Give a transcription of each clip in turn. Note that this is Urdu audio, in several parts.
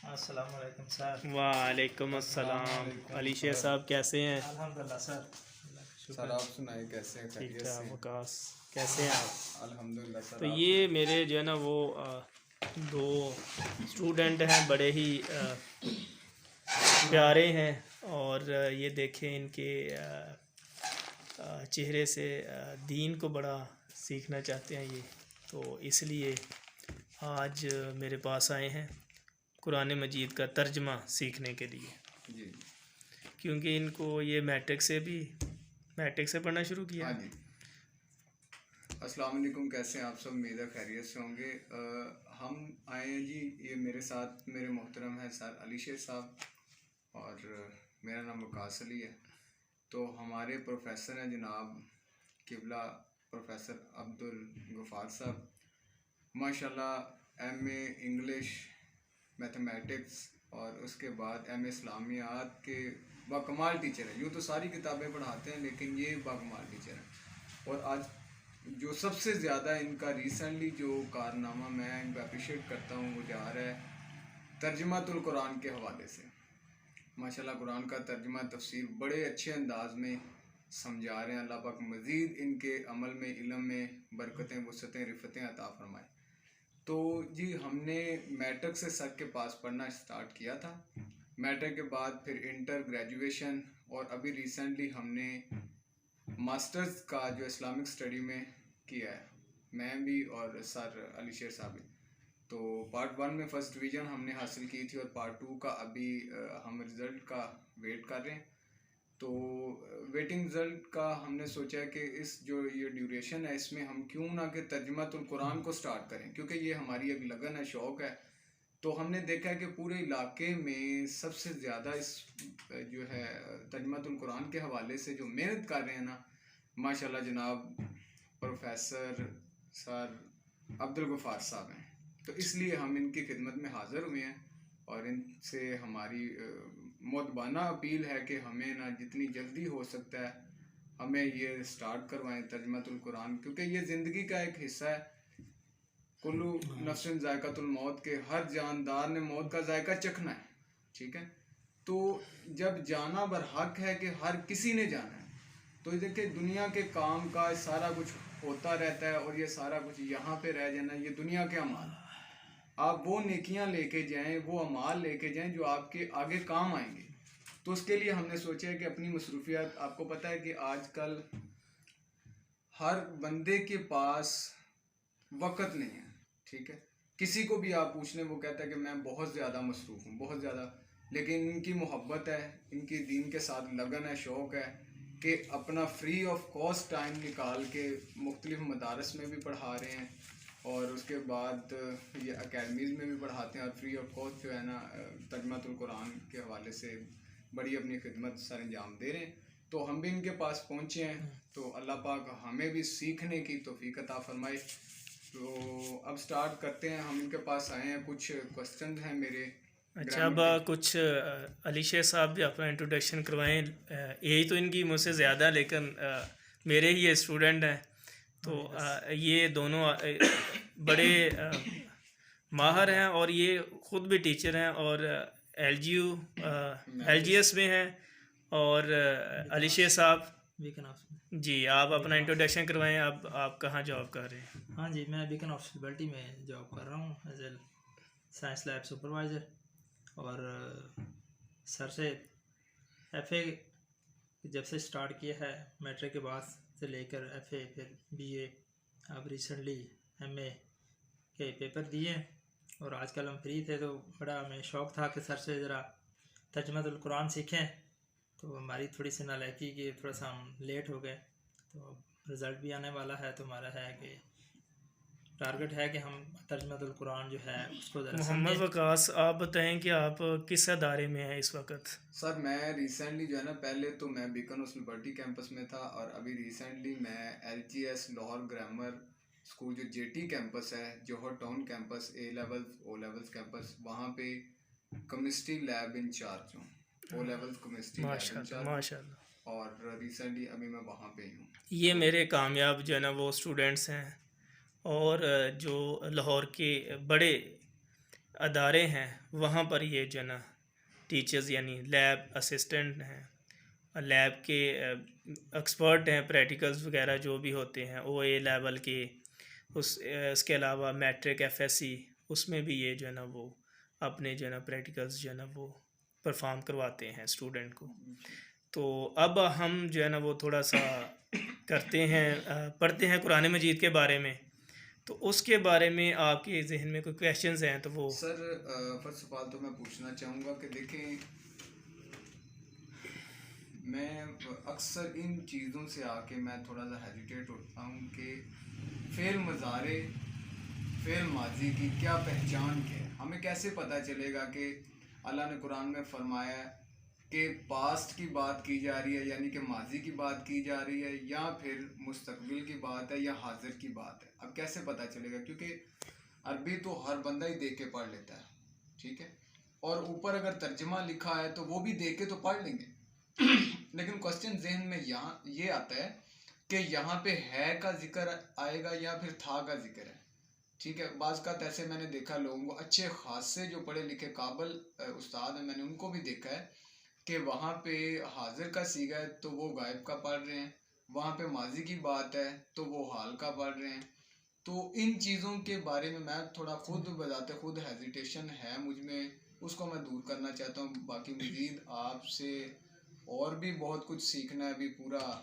السلام علیکم سر. وعلیکم السلام. علی شیر صاحب کیسے ہیں؟ الحمدللہ سر. سر آپ سنائیں کیسے ہیں؟ ٹھیک خیریت ٹھاک. سے؟ وکاس کیسے ہیں آپ؟ الحمدللہ سر. تو یہ میرے جو ہے نا وہ دو اسٹوڈنٹ ہیں، بڑے ہی پیارے ہیں، اور یہ دیکھیں ان کے چہرے سے دین کو بڑا سیکھنا چاہتے ہیں یہ، تو اس لیے آج میرے پاس آئے ہیں قرآن مجید کا ترجمہ سیکھنے کے لیے، جی کیونکہ ان کو یہ میٹرک سے پڑھنا شروع کیا. ہاں جی. السلام علیکم، کیسے ہیں آپ سب؟ امید ہے خیریت سے ہوں گے. ہم آئے ہیں جی، یہ میرے ساتھ میرے محترم ہیں سر علی شیر صاحب، اور میرا نام وقاص علی ہے. تو ہمارے پروفیسر ہیں جناب قبلہ پروفیسر عبدالغفار صاحب، ماشاءاللہ ایم اے انگلش میتھمیٹکس اور اس کے بعد ایم اے اسلامیات کے باکمال ٹیچر ہیں. یوں تو ساری کتابیں پڑھاتے ہیں لیکن یہ باکمال ٹیچر ہیں. اور آج جو سب سے زیادہ ان کا ریسنٹلی جو کارنامہ میں ان کو اپریشیٹ کرتا ہوں وہ جا رہا ہے ترجمۃ القرآن کے حوالے سے. ماشاءاللہ قرآن کا ترجمہ تفسیر بڑے اچھے انداز میں سمجھا رہے ہیں. اللہ پاک مزید ان کے عمل میں، علم میں برکتیں، وسعتیں، رفتیں عطا فرمائے. تو جی ہم نے میٹرک سے سر کے پاس پڑھنا سٹارٹ کیا تھا. میٹرک کے بعد پھر انٹر، گریجویشن، اور ابھی ریسنٹلی ہم نے ماسٹرز کا جو اسلامک اسٹڈی میں کیا ہے، میں بھی اور سر علی شیر صاحب بھی. تو پارٹ 1 میں فرسٹ ڈویژن ہم نے حاصل کی تھی، اور پارٹ 2 کا ابھی ہم رزلٹ کا ویٹ کر رہے ہیں. تو ویٹنگ رزلٹ کا ہم نے سوچا کہ اس جو یہ ڈیوریشن ہے اس میں ہم کیوں نہ کہ ترجمۃ القرآن کو سٹارٹ کریں، کیونکہ یہ ہماری ایک لگن ہے، شوق ہے. تو ہم نے دیکھا کہ پورے علاقے میں سب سے زیادہ اس جو ہے ترجمۃ القرآن کے حوالے سے جو محنت کر رہے ہیں نا، ماشاءاللہ جناب پروفیسر سر عبدالغفار صاحب ہیں. تو اس لیے ہم ان کی خدمت میں حاضر ہوئے ہیں، اور ان سے ہماری مؤدبانہ اپیل ہے کہ ہمیں نا جتنی جلدی ہو سکتا ہے ہمیں یہ سٹارٹ کروائیں ترجمۃ القرآن، کیونکہ یہ زندگی کا ایک حصہ ہے. کلو نفس ذائقۃ الموت، کے ہر جاندار نے موت کا ذائقہ چکھنا ہے. ٹھیک ہے، تو جب جانا برحق ہے کہ ہر کسی نے جانا ہے، تو دیکھیں دنیا کے کام کاج سارا کچھ ہوتا رہتا ہے، اور یہ سارا کچھ یہاں پہ رہ جانا یہ دنیا کے اعمال. آپ وہ نیکیاں لے کے جائیں، وہ اعمال لے کے جائیں جو آپ کے آگے کام آئیں گے. تو اس کے لیے ہم نے سوچا ہے کہ اپنی مصروفیات، آپ کو پتہ ہے کہ آج کل ہر بندے کے پاس وقت نہیں ہے. ٹھیک ہے، کسی کو بھی آپ پوچھ لیں وہ کہتا ہے کہ میں بہت زیادہ مصروف ہوں، بہت زیادہ. لیکن ان کی محبت ہے، ان کی دین کے ساتھ لگن ہے، شوق ہے کہ اپنا فری آف کاسٹ ٹائم نکال کے مختلف مدارس میں بھی پڑھا رہے ہیں، اور اس کے بعد یہ اکیڈمیز میں بھی پڑھاتے ہیں، اور فری آف کاسٹ جو ہے نا ترجمۃ القرآن کے حوالے سے بڑی اپنی خدمت سر انجام دے رہے ہیں. تو ہم بھی ان کے پاس پہنچے ہیں، تو اللہ پاک ہمیں بھی سیکھنے کی توفیق عطا فرمائے. تو اب سٹارٹ کرتے ہیں. ہم ان کے پاس آئے ہیں، کچھ کوسچن ہیں میرے. اچھا، اب کچھ علی شیر صاحب بھی اپنا انٹروڈکشن کروائیں. ایج تو ان کی مجھ سے زیادہ، لیکن میرے ہی یہ اسٹوڈنٹ ہیں. تو یہ دونوں بڑے ماہر ہیں، اور یہ خود بھی ٹیچر ہیں، اور ایل جی ایس میں ہیں. اور علی شیر صاحب جی آپ اپنا انٹروڈکشن کروائیں. اب آپ کہاں جاب کر رہے ہیں؟ ہاں جی، میں بیکن ہاسپٹلٹی میں جاب کر رہا ہوں as a science lab supervisor. اور سر سے ایف اے جب سے سٹارٹ کیا ہے میٹرک کے بعد سے لے کر ایف اے، پھر بی اے، اب ریسنٹلی ایم اے کے پیپر دیے. اور آج کل ہم فری تھے تو بڑا ہمیں شوق تھا کہ سر سے ذرا ترجمۃ القرآن سیکھیں. تو ہماری تھوڑی سی نالائکی کہ تھوڑا سا ہم لیٹ ہو گئے. تو رزلٹ بھی آنے والا ہے، تو ہمارا ہے کہ ٹارگٹ ہے کہ ہم ترجمۃ القرآن جو ہے اس کو ذرا محمد وقاص، آپ بتائیں کہ آپ کس ادارے میں ہیں اس وقت؟ سر میں ریسنٹلی جو ہے نا، پہلے تو میں بیکن ہاسپٹل برٹی کیمپس میں تھا، اور ابھی ریسنٹلی میں L G S Lahore grammar school جو جے ٹی کیمپس ہے، Johar town campus, A levels O levels campus, وہاں پہ کیمسٹری لیب انچارج ہوں. او لیولز کیمسٹری لیب ماشاء اللہ، انچارج، ماشاء اللہ. اور ریسنٹلی ابھی میں وہاں پہ ہی ہوں. یہ میرے کامیاب جو ہے نا وہ اسٹوڈنٹس ہیں، اور جو لاہور کے بڑے ادارے ہیں وہاں پر یہ جو ہے نا ٹیچرز یعنی لیب اسسٹنٹ ہیں، لیب کے ایکسپرٹ ہیں، پریکٹیکلز وغیرہ جو بھی ہوتے ہیں او اے لیول کے، اس کے علاوہ میٹرک ایف ایس سی، اس میں بھی یہ جو ہے نا وہ اپنے جو ہے نا پریکٹیکلز جو ہے نا وہ پرفارم کرواتے ہیں اسٹوڈنٹ کو۔ تو اب ہم جو ہے نا وہ تھوڑا سا کرتے ہیں، پڑھتے ہیں قرآن مجید کے بارے میں، تو اس کے بارے میں آپ کے ذہن میں کوئی کویشچنز ہیں تو وہ سر فرسٹ آف آل تو میں پوچھنا چاہوں گا کہ دیکھیں میں اکثر ان چیزوں سے آ کے میں تھوڑا سا ہیزیٹیٹ ہوتا ہوں کہ فعل مضارع فعل ماضی کی کیا پہچان کیا ہے، ہمیں کیسے پتہ چلے گا کہ اللہ نے قرآن میں فرمایا ہے کہ پاسٹ کی بات کی جا رہی ہے یعنی کہ ماضی کی بات کی جا رہی ہے یا پھر مستقبل کی بات ہے یا حاضر کی بات ہے، اب کیسے پتہ چلے گا؟ کیونکہ عربی تو ہر بندہ ہی دیکھ کے پڑھ لیتا ہے، ٹھیک ہے، اور اوپر اگر ترجمہ لکھا ہے تو وہ بھی دیکھ کے تو پڑھ لیں گے لیکن کوسچن ذہن میں یہاں یہ آتا ہے کہ یہاں پہ ہے کا ذکر آئے گا یا پھر تھا کا ذکر ہے، ٹھیک ہے۔ بعض کا ایسے میں نے دیکھا لوگوں کو اچھے خاصے جو پڑھے لکھے قابل استاد ہیں، میں نے ان کو بھی دیکھا ہے کہ وہاں پہ حاضر کا صیغہ ہے تو وہ غائب کا پڑھ رہے ہیں، وہاں پہ ماضی کی بات ہے تو وہ حال کا پڑھ رہے ہیں۔ تو ان چیزوں کے بارے میں تھوڑا خود بذات خود ہیزیٹیشن ہے مجھ میں، اس کو میں دور کرنا چاہتا ہوں۔ باقی مزید آپ سے اور بھی بہت کچھ سیکھنا ہے، ابھی پورا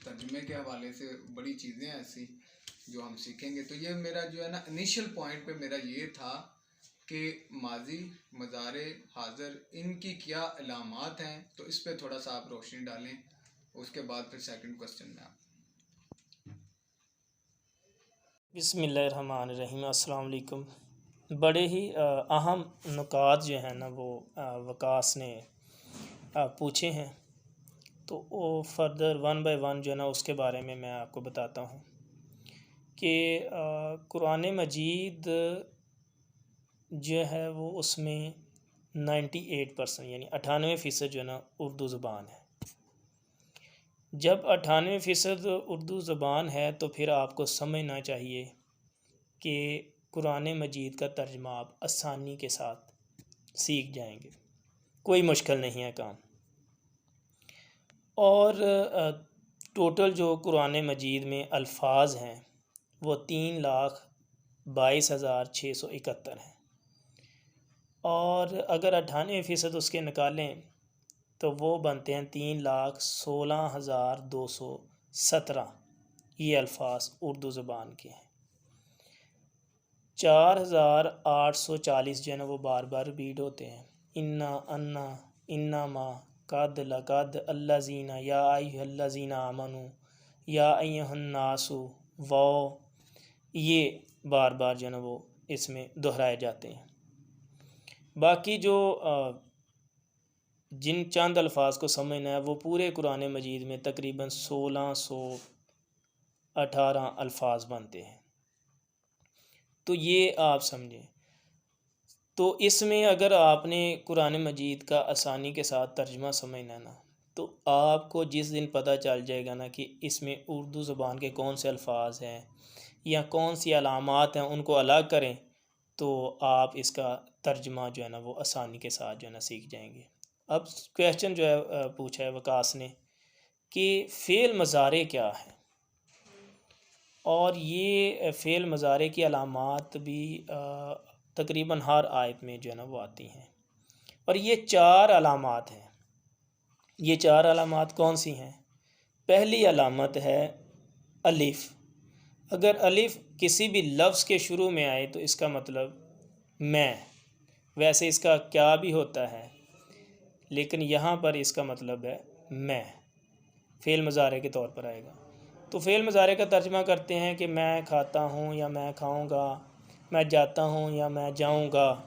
ترجمے کے حوالے سے بڑی چیزیں ہیں ایسی جو ہم سیکھیں گے۔ تو یہ میرا جو ہے نا انیشل پوائنٹ پہ میرا یہ تھا کہ ماضی، مضارع، حاضر ان کی کیا علامات ہیں، تو اس پہ تھوڑا سا آپ روشنی ڈالیں، اس کے بعد پھر سیکنڈ کوسچن میں آپ۔ بسم اللہ الرحمن الرحیم، السلام علیکم۔ بڑے ہی اہم نکات جو ہیں نا وہ وقاص نے پوچھے ہیں، تو وہ فردر ون بائی ون جو ہے نا اس کے بارے میں آپ کو بتاتا ہوں کہ قرآن مجید جو ہے وہ اس میں 98% یعنی 98% جو ہے نا اردو زبان ہے۔ جب 98% اردو زبان ہے تو پھر آپ کو سمجھنا چاہیے کہ قرآن مجید کا ترجمہ آپ آسانی کے ساتھ سیکھ جائیں گے، کوئی مشکل نہیں ہے کام۔ اور ٹوٹل جو قرآن مجید میں الفاظ ہیں وہ 3,22,671 ہیں، اور اگر 98% اس کے نکالیں تو وہ بنتے ہیں 3,16,217۔ یہ الفاظ اردو زبان کے ہیں۔ 4,840 جو ہے نا وہ بار بار ریپیٹ ہوتے ہیں، انا، انا، انما، قد، لقد، الذین، یا ایھا الذین آمنوا، یا ایھا الناس، وہ، یہ بار بار جو ہے نا وہ اس میں دہرائے جاتے ہیں۔ باقی جو جن چند الفاظ کو سمجھنا ہے وہ پورے قرآن مجید میں تقریباً 1618 الفاظ بنتے ہیں، تو یہ آپ سمجھیں۔ تو اس میں اگر آپ نے قرآن مجید کا آسانی کے ساتھ ترجمہ سمجھنا ہے نا، تو آپ کو جس دن پتہ چل جائے گا نا کہ اس میں اردو زبان کے کون سے الفاظ ہیں یا کون سی علامات ہیں، ان کو الگ کریں، تو آپ اس کا ترجمہ جو ہے نا وہ آسانی کے ساتھ جو ہے نا سیکھ جائیں گے۔ اب کویشچن جو ہے پوچھا ہے وقاص نے کہ فعل مضارع کیا ہے، اور یہ فعل مضارع کی علامات بھی تقریباً ہر آیت میں جو ہے نا وہ آتی ہیں، اور یہ 4 علامات ہیں۔ یہ 4 علامات کون سی ہیں؟ پہلی علامت ہے الف۔ اگر الف کسی بھی لفظ کے شروع میں آئے تو اس کا مطلب میں، ویسے اس کا کیا بھی ہوتا ہے لیکن یہاں پر اس کا مطلب ہے میں، فعل مضارع کے طور پر آئے گا۔ تو فعل مضارع کا ترجمہ کرتے ہیں کہ میں کھاتا ہوں یا میں کھاؤں گا، میں جاتا ہوں یا میں جاؤں گا۔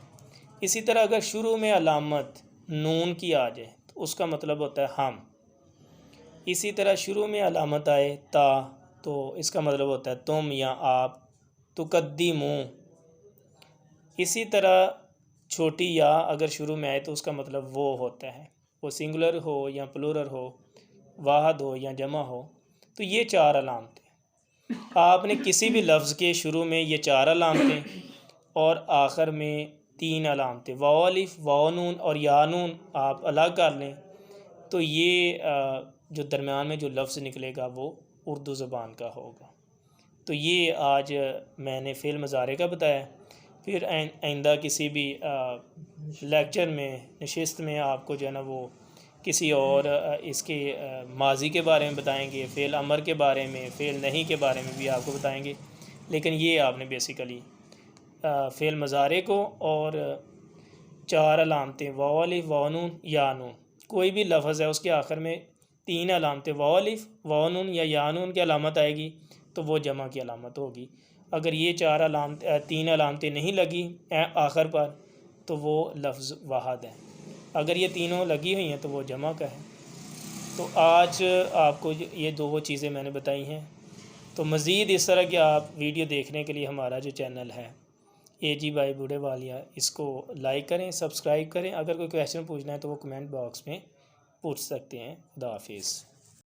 اسی طرح اگر شروع میں علامت نون کی آ جائے تو اس کا مطلب ہوتا ہے ہم۔ اسی طرح شروع میں علامت آئے تا تو اس کا مطلب ہوتا ہے تم یا آپ، تقدمو۔ اسی طرح چھوٹی یا اگر شروع میں آئے تو اس کا مطلب وہ ہوتا ہے، وہ سنگولر ہو یا پلورل ہو، واحد ہو یا جمع ہو۔ تو یہ 4 علامتیں آپ نے کسی بھی لفظ کے شروع میں یہ 4 علامتیں اور آخر میں 3 علامتیں، واو الف، واو نون اور یا نون آپ الگ کر لیں تو یہ جو درمیان میں جو لفظ نکلے گا وہ اردو زبان کا ہوگا۔ تو یہ آج میں نے فعل مضارع کا بتایا۔ پھر آئندہ کسی بھی لیکچر میں، نشست میں آپ کو جو ہے نا وہ کسی اور اس کے ماضی کے بارے میں بتائیں گے، فعل امر کے بارے میں، فعل نہیں کے بارے میں بھی آپ کو بتائیں گے۔ لیکن یہ آپ نے بیسیکلی فعل مضارع کو اور 4 علامتیں واو الف، واو نون، یا نون، کوئی بھی لفظ ہے اس کے آخر میں 3 علامتیں واو الف، واو نون یا نون کی علامت آئے گی تو وہ جمع کی علامت ہوگی۔ اگر یہ 3 علامتیں نہیں لگی آخر پر تو وہ لفظ واحد ہے، اگر یہ تینوں لگی ہوئی ہیں تو وہ جمع کا ہے۔ تو آج آپ کو یہ 2 چیزیں میں نے بتائی ہیں۔ تو مزید اس طرح کے آپ ویڈیو دیکھنے کے لیے ہمارا جو چینل ہے اے جی بائی بوڑھے والیہ، اس کو لائک کریں، سبسکرائب کریں۔ اگر کوئی کویشچن پوچھنا ہے تو وہ کمنٹ باکس میں پوچھ سکتے ہیں۔ خدا حافظ۔